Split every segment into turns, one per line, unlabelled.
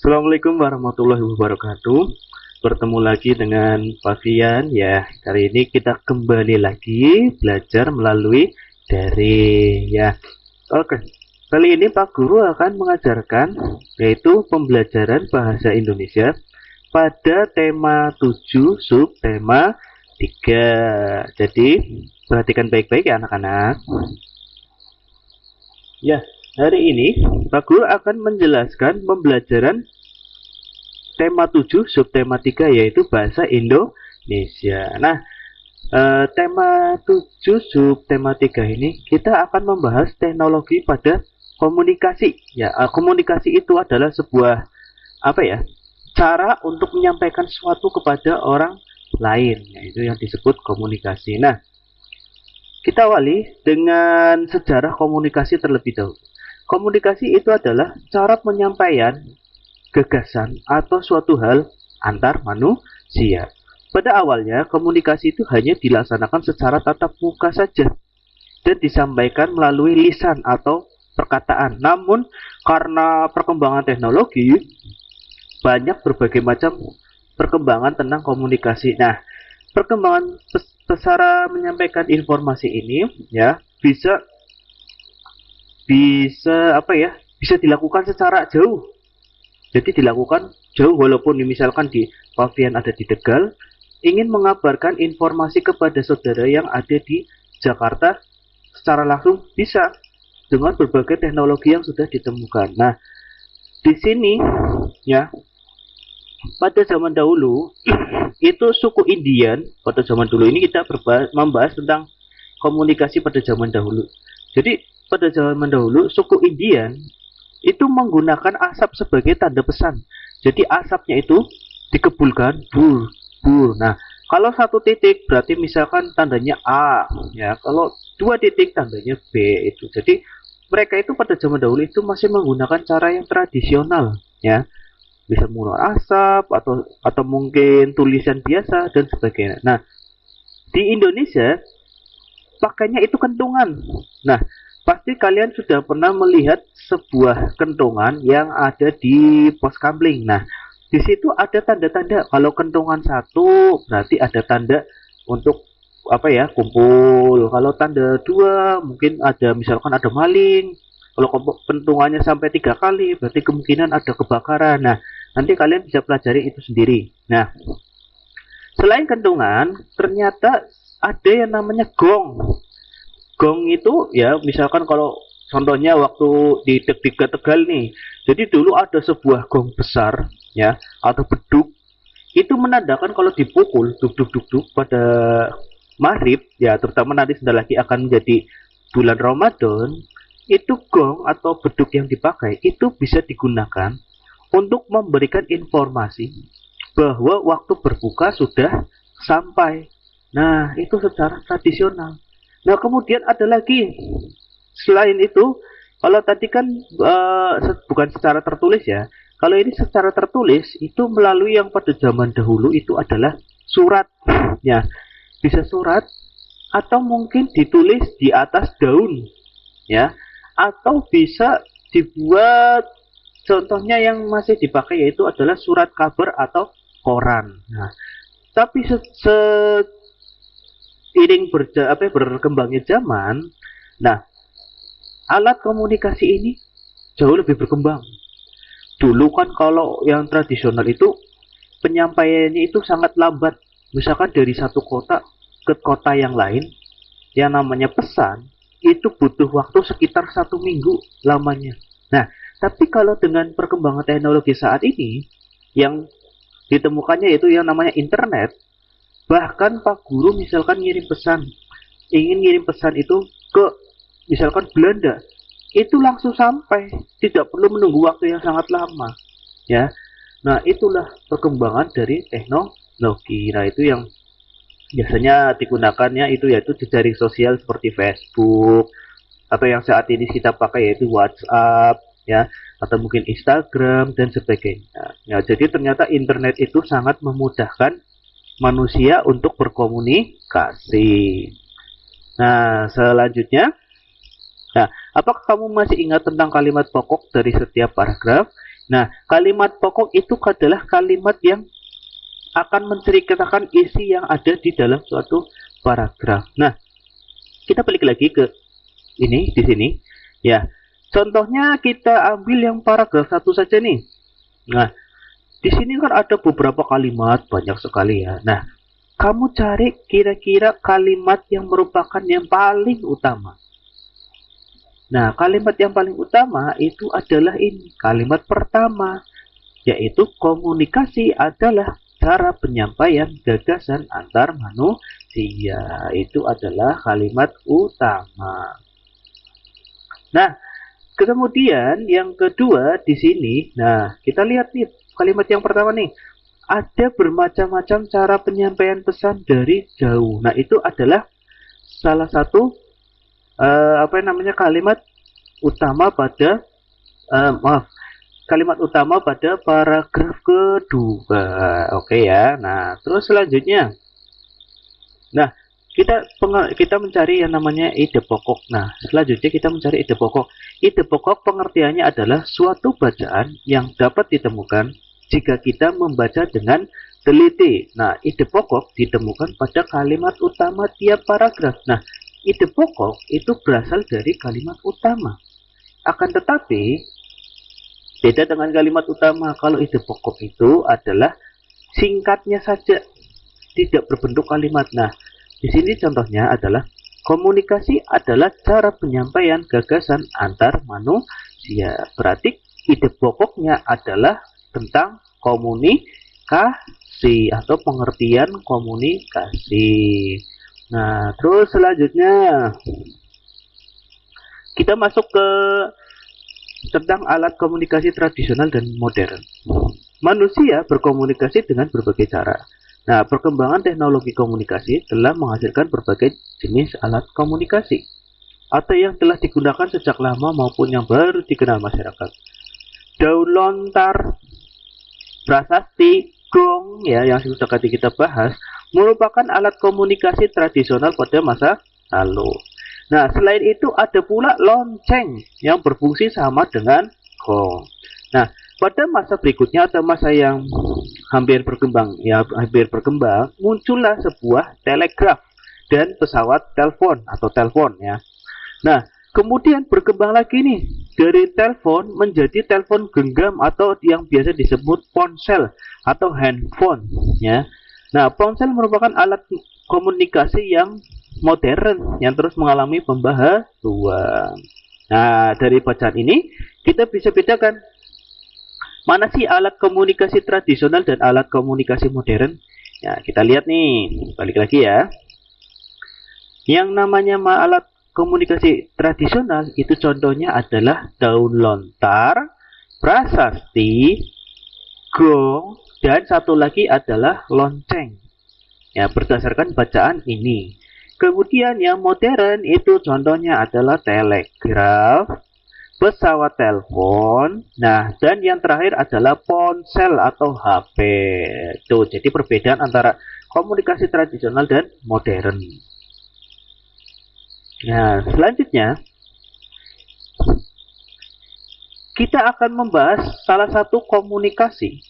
Assalamualaikum warahmatullahi wabarakatuh. Bertemu lagi dengan Fabian ya. Kali ini kita kembali lagi belajar melalui daring ya. Oke. Kali ini Pak Guru akan mengajarkan yaitu pembelajaran bahasa Indonesia pada tema 7 subtema 3. Jadi perhatikan baik-baik ya anak-anak. Ya, hari ini Pak Guru akan menjelaskan pembelajaran tema 7 subtema 3 yaitu bahasa Indonesia. Nah, tema 7 subtema 3 ini kita akan membahas teknologi pada komunikasi. Ya, komunikasi itu adalah sebuah cara untuk menyampaikan sesuatu kepada orang lain, yaitu yang disebut komunikasi. Nah, kita awali dengan sejarah komunikasi terlebih dahulu. Komunikasi itu adalah cara penyampaian gagasan atau suatu hal antar manusia. Pada awalnya, komunikasi itu hanya dilaksanakan secara tatap muka saja dan disampaikan melalui lisan atau perkataan. Namun, karena perkembangan teknologi, banyak berbagai macam perkembangan tentang komunikasi. Nah, perkembangan cara menyampaikan informasi ini ya bisa dilakukan secara jauh. Jadi dilakukan jauh, walaupun misalkan di Fabian ada di Tegal, ingin mengabarkan informasi kepada saudara yang ada di Jakarta secara langsung bisa dengan berbagai teknologi yang sudah ditemukan. Nah, di sini ya pada zaman dahulu itu suku Indian. Pada zaman dulu ini kita membahas tentang komunikasi pada zaman dahulu. Jadi pada zaman dahulu suku Indian itu menggunakan asap sebagai tanda pesan. Jadi asapnya itu dikebulkan, bur, bur. Nah, kalau satu titik berarti misalkan tandanya A, ya. Kalau dua titik tandanya B itu. Jadi mereka itu pada zaman dahulu itu masih menggunakan cara yang tradisional, ya. Bisa menggunakan asap atau mungkin tulisan biasa dan sebagainya. Nah, di Indonesia pakainya itu kentungan. Nah, pasti kalian sudah pernah melihat sebuah kentongan yang ada di pos kamling. Nah, di situ ada tanda-tanda. Kalau kentongan satu berarti ada tanda untuk kumpul. Kalau tanda dua mungkin ada misalkan ada maling. Kalau kentongannya sampai 3 kali berarti kemungkinan ada kebakaran. Nah, nanti kalian bisa pelajari itu sendiri. Nah, selain kentongan ternyata ada yang namanya gong. Gong itu ya misalkan kalau contohnya waktu di Tegal nih. Jadi dulu ada sebuah gong besar ya atau beduk. Itu menandakan kalau dipukul duk pada maghrib ya, terutama nanti sebentar lagi akan menjadi bulan Ramadan, itu gong atau beduk yang dipakai itu bisa digunakan untuk memberikan informasi bahwa waktu berbuka sudah sampai. Nah, itu secara tradisional. Nah, kemudian ada lagi selain itu, kalau tadi kan bukan secara tertulis ya. Kalau ini secara tertulis itu melalui yang pada zaman dahulu itu adalah surat ya. Bisa surat atau mungkin ditulis di atas daun ya, atau bisa dibuat, contohnya yang masih dipakai yaitu adalah surat kabar atau koran. Nah, tapi seiring berkembangnya zaman, nah alat komunikasi ini jauh lebih berkembang. Dulu kan kalau yang tradisional itu penyampaiannya itu sangat lambat. Misalkan dari satu kota ke kota yang lain, yang namanya pesan itu butuh waktu sekitar 1 minggu lamanya. Nah, tapi kalau dengan perkembangan teknologi saat ini yang ditemukannya yaitu yang namanya internet, bahkan Pak Guru misalkan ingin ngirim pesan itu ke misalkan Belanda, itu langsung sampai, tidak perlu menunggu waktu yang sangat lama ya. Nah, itulah perkembangan dari teknologi. Nah, itu yang biasanya digunakannya itu yaitu jejaring sosial seperti Facebook, atau yang saat ini kita pakai yaitu WhatsApp ya, atau mungkin Instagram dan sebagainya. Ya, jadi ternyata internet itu sangat memudahkan manusia untuk berkomunikasi. Nah, selanjutnya, nah, apakah kamu masih ingat tentang kalimat pokok dari setiap paragraf? Nah, kalimat pokok itu adalah kalimat yang akan menceritakan isi yang ada di dalam suatu paragraf. Nah, kita balik lagi ke ini di sini. Ya, contohnya kita ambil yang paragraf 1 saja nih. Nah, di sini kan ada beberapa kalimat, banyak sekali ya. Nah, kamu cari kira-kira kalimat yang merupakan yang paling utama. Nah, kalimat yang paling utama itu adalah ini, kalimat pertama, yaitu komunikasi adalah cara penyampaian gagasan antar manusia. Itu adalah kalimat utama. Nah, kemudian yang kedua di sini, nah kita lihat nih kalimat yang pertama nih, ada bermacam-macam cara penyampaian pesan dari jauh. Nah, itu adalah salah satu kalimat utama pada kalimat utama pada paragraf kedua. Oke ya. Nah, terus selanjutnya, nah kita mencari yang namanya ide pokok. Nah, selanjutnya kita mencari ide pokok. Ide pokok pengertiannya adalah suatu bacaan yang dapat ditemukan jika kita membaca dengan teliti. Nah, ide pokok ditemukan pada kalimat utama tiap paragraf. Nah, ide pokok itu berasal dari kalimat utama. Akan tetapi, beda dengan kalimat utama. Kalau ide pokok itu adalah singkatnya saja, tidak berbentuk kalimat. Nah, di sini contohnya adalah komunikasi adalah cara penyampaian gagasan antar manusia. Berarti ide pokoknya adalah tentang komunikasi atau pengertian komunikasi. Nah, terus selanjutnya kita masuk ke tentang alat komunikasi tradisional dan modern. Manusia berkomunikasi dengan berbagai cara. Nah, perkembangan teknologi komunikasi telah menghasilkan berbagai jenis alat komunikasi atau yang telah digunakan sejak lama maupun yang baru dikenal masyarakat. Daun lontar, prasasti, gong ya yang sudah tadi kita bahas merupakan alat komunikasi tradisional pada masa lalu. Nah, selain itu ada pula lonceng yang berfungsi sama dengan gong. Nah, pada masa berikutnya atau masa yang hampir berkembang, muncullah sebuah telegraf dan pesawat telepon atau telepon ya. Nah, kemudian berkembang lagi nih dari telepon menjadi telepon genggam atau yang biasa disebut ponsel atau handphone ya. Nah, ponsel merupakan alat komunikasi yang modern yang terus mengalami pembaharuan. Nah, dari bacaan ini kita bisa bedakan mana sih alat komunikasi tradisional dan alat komunikasi modern. Ya, kita lihat nih, balik lagi ya. Yang namanya alat komunikasi tradisional itu contohnya adalah daun lontar, prasasti, gong, dan satu lagi adalah lonceng. Ya, berdasarkan bacaan ini. Kemudian yang modern itu contohnya adalah telegraf, pesawat telepon, nah dan yang terakhir adalah ponsel atau HP. Tuh, jadi perbedaan antara komunikasi tradisional dan modern. Nah, selanjutnya kita akan membahas salah satu komunikasi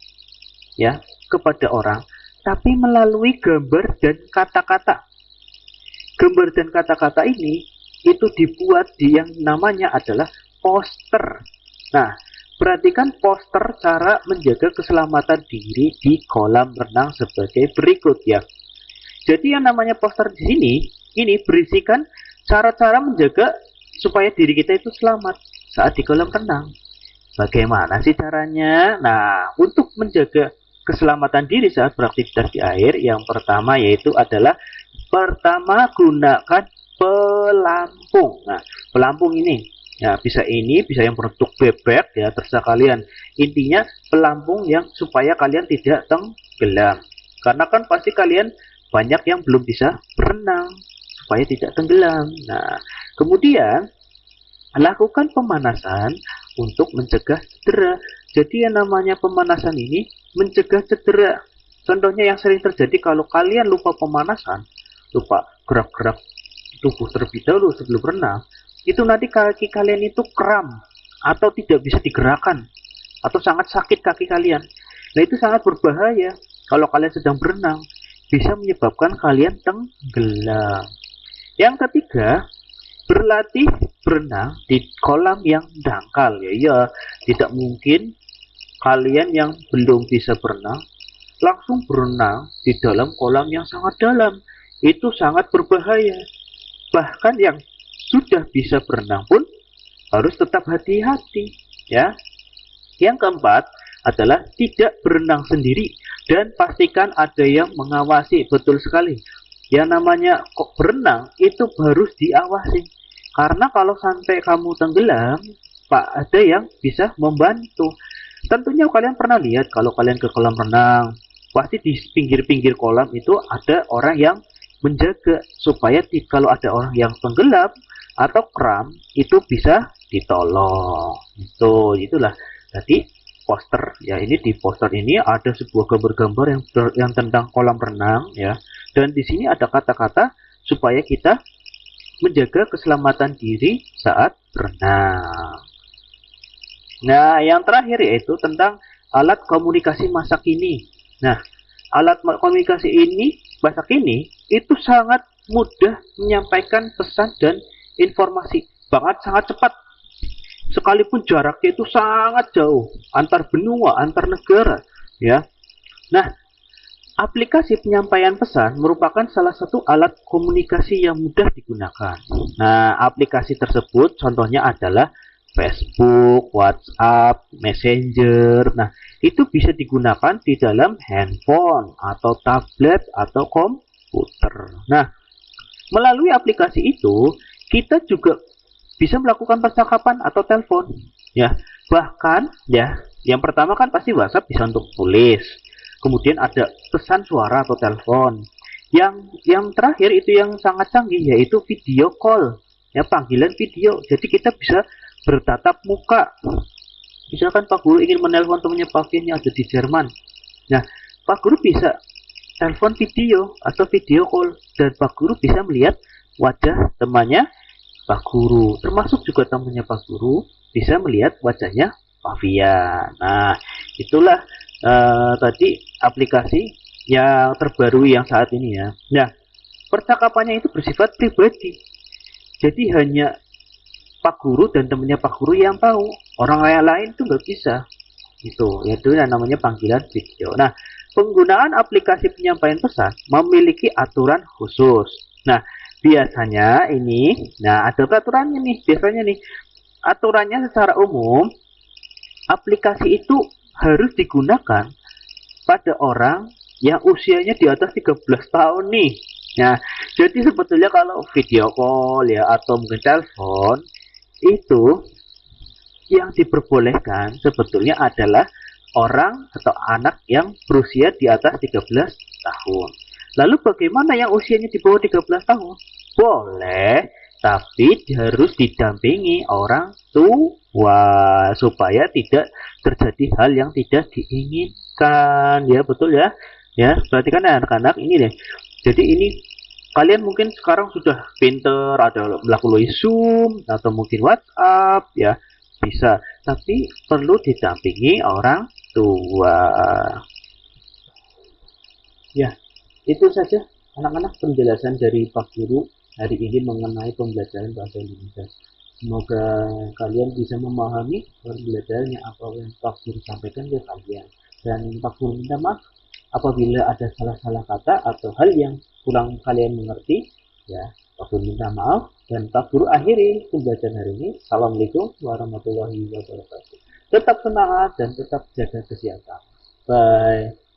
ya kepada orang, tapi melalui gambar dan kata-kata. Gambar dan kata-kata ini itu dibuat di yang namanya adalah poster. Nah, perhatikan poster cara menjaga keselamatan diri di kolam renang sebagai berikut ya. Jadi yang namanya poster di sini ini berisikan cara-cara menjaga supaya diri kita itu selamat saat di kolam renang. Bagaimana sih caranya? Nah, untuk menjaga keselamatan diri saat beraktivitas di air, yang pertama yaitu adalah gunakan pelampung. Nah, pelampung ini ya bisa yang berbentuk bebek ya, terserah kalian. Intinya pelampung yang supaya kalian tidak tenggelam. Karena kan pasti kalian banyak yang belum bisa berenang supaya tidak tenggelam. Nah, kemudian lakukan pemanasan untuk mencegah cedera. Jadi yang namanya pemanasan ini mencegah cedera. Contohnya yang sering terjadi kalau kalian lupa pemanasan, lupa gerak-gerak tubuh terlebih dahulu sebelum renang, itu nanti kaki kalian itu kram atau tidak bisa digerakkan. atau sangat sakit kaki kalian. Nah, itu sangat berbahaya kalau kalian sedang berenang, bisa menyebabkan kalian tenggelam. Yang ketiga, berlatih berenang di kolam yang dangkal. Ya, tidak mungkin kalian yang belum bisa berenang langsung berenang di dalam kolam yang sangat dalam. Itu sangat berbahaya. Bahkan yang sudah bisa berenang pun harus tetap hati-hati, ya. Yang keempat adalah tidak berenang sendiri dan pastikan ada yang mengawasi. Betul sekali. Yang namanya berenang itu harus diawasi. Karena kalau sampai kamu tenggelam, Pak, ada yang bisa membantu. Tentunya kalian pernah lihat kalau kalian ke kolam renang, pasti di pinggir-pinggir kolam itu ada orang yang menjaga supaya kalau ada orang yang tenggelam atau kram itu bisa ditolong. Itulah tadi poster ya. Ini di poster ini ada sebuah gambar-gambar yang tentang kolam renang ya. Dan di sini ada kata-kata supaya kita menjaga keselamatan diri saat berenang. Nah, yang terakhir yaitu tentang alat komunikasi masa kini. Nah, alat komunikasi ini masa kini itu sangat mudah menyampaikan pesan dan informasi, sangat cepat. Sekalipun jaraknya itu sangat jauh, antar benua, antar negara, ya. Nah, aplikasi penyampaian pesan merupakan salah satu alat komunikasi yang mudah digunakan. Nah, aplikasi tersebut contohnya adalah Facebook, WhatsApp, Messenger. Nah, itu bisa digunakan di dalam handphone atau tablet atau komputer. Nah, melalui aplikasi itu kita juga bisa melakukan percakapan atau telepon. Ya, bahkan ya, yang pertama kan pasti WhatsApp bisa untuk tulis. Kemudian ada pesan suara atau telepon. Yang terakhir itu yang sangat canggih yaitu video call. Ya, panggilan video. Jadi kita bisa bertatap muka. Misalkan Pak Guru ingin menelpon temannya Pak Fian yang ada di Jerman. Nah, Pak Guru bisa telepon video atau video call dan Pak Guru bisa melihat wajah temannya Pak Guru, termasuk juga temannya Pak Guru bisa melihat wajahnya Pak Fian. Nah, itulah tadi aplikasi yang terbaru yang saat ini ya. Nah, percakapannya itu bersifat pribadi. Jadi hanya Pak Guru dan temannya Pak Guru yang tahu. Orang lain itu nggak bisa. Yaitu yang namanya panggilan video. Nah, penggunaan aplikasi penyampaian pesan memiliki aturan khusus. Nah, biasanya ada peraturannya nih. Biasanya nih, aturannya secara umum, aplikasi itu harus digunakan pada orang yang usianya di atas 13 tahun nih. Nah, jadi sebetulnya kalau video call ya atau mungkin telepon itu yang diperbolehkan sebetulnya adalah orang atau anak yang berusia di atas 13 tahun. Lalu bagaimana yang usianya di bawah 13 tahun? Boleh, tapi harus didampingi orang tua supaya tidak terjadi hal yang tidak diinginkan. Ya, betul ya. Ya, berarti kan anak-anak ini deh. Jadi ini kalian mungkin sekarang sudah pinter, ada melalui Zoom atau mungkin WhatsApp ya, bisa, tapi perlu didampingi orang tua. Ya, itu saja anak-anak penjelasan dari Pak Guru hari ini mengenai pembelajaran bahasa Indonesia. Semoga kalian bisa memahami pembelajaran yang apa yang Pak Guru sampaikan ke kalian. Dan Pak Guru minta maaf apabila ada salah-salah kata atau hal yang kurang kalian mengerti. Ya, Pak Guru minta maaf dan Pak Guru akhiri pembelajaran hari ini. Assalamualaikum warahmatullahi wabarakatuh. Tetap semangat dan tetap jaga kesehatan. Bye.